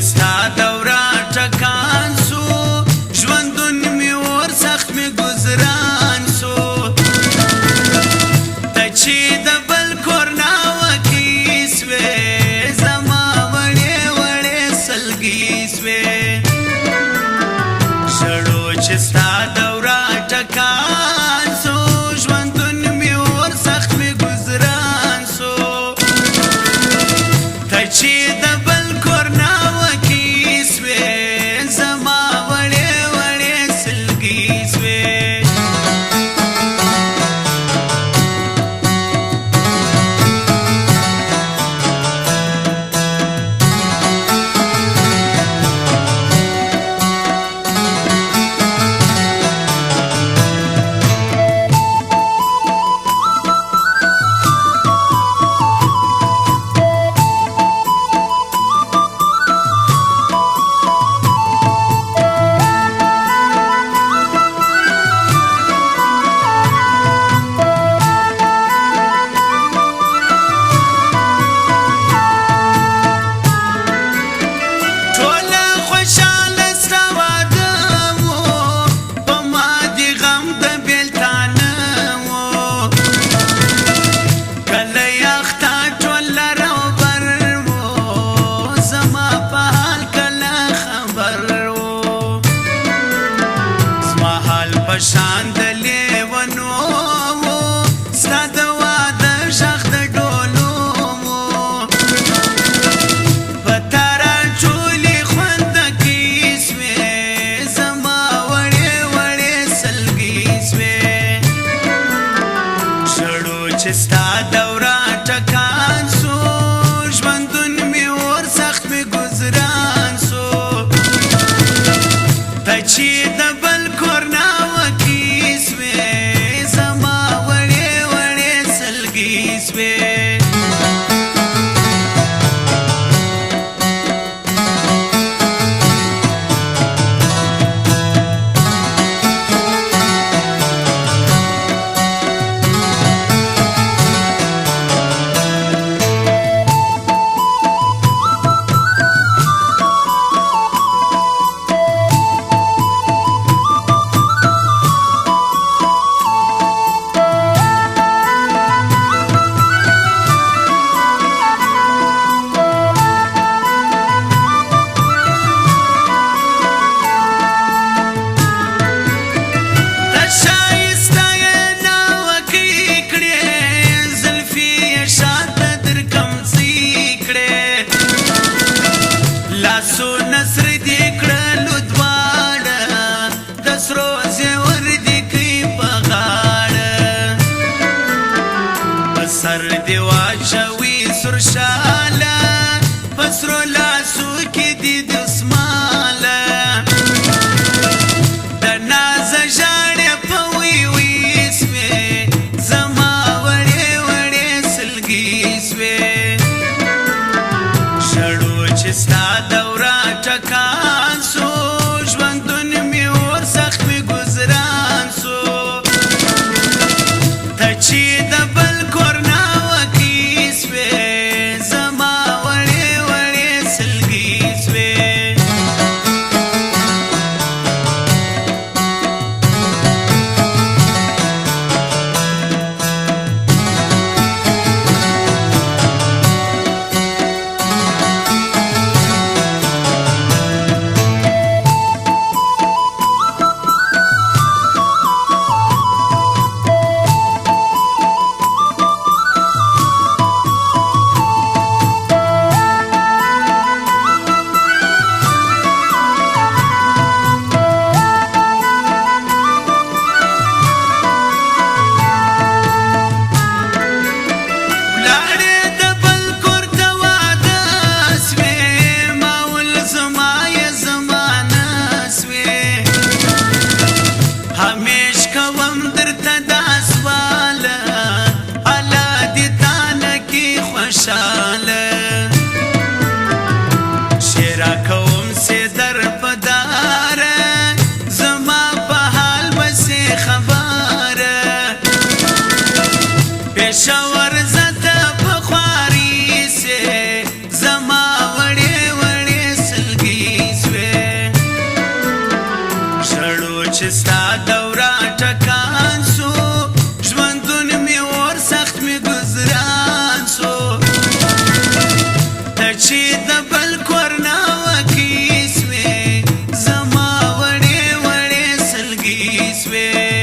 ستا دورا ټکان سو ژوندون می ور سخت می گزران سو ته چې د بل کور ناوکي سوې زما وړې وړې سلګي سوې ژړو چې ستا دورا ټکان سو ژوندون می ور سخت می گزران سو ته چې د بل کور ناوکي سوې زما وړې وړې سلګي سوې پشان د لیونو ستا د واده ږغ د ډولو په تاره چولې خوندکې سوې زما وړې وړې سلګي سوې ژړو چې ستا دورا ټکان سو ژوندون مې ور سخت مې ګزران سو ته چې د بل کور ناوکي سوې زما وړې وړې سلګي سوې چې ستا دوره ټکان سو ژوندون مې ور سخت مې ګزران سو ته چې د بل کور ناوکي سوې زما وړې وړې سلګي سوې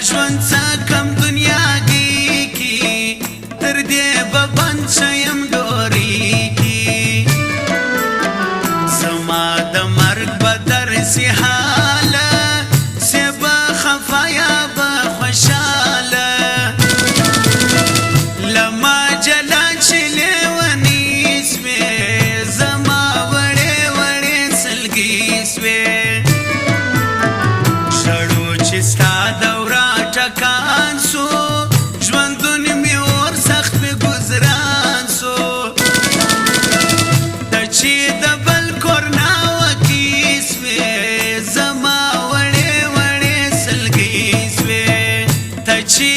ژوند څه کم دنیا کې تر دې به بند شیم ډوري کې زما د مرګ به درسي حاله سې به خفه یا به خوشحاله له ما جلا چې لیوني سوې زما وړې وړې سلګي سوې شړو چې ستا دوره ټکان سو ژوندون مې ور سخت مې ګزران سو ته چې د بل کور ناوکي سوې زما وړې وړې سلګي سوې ته چې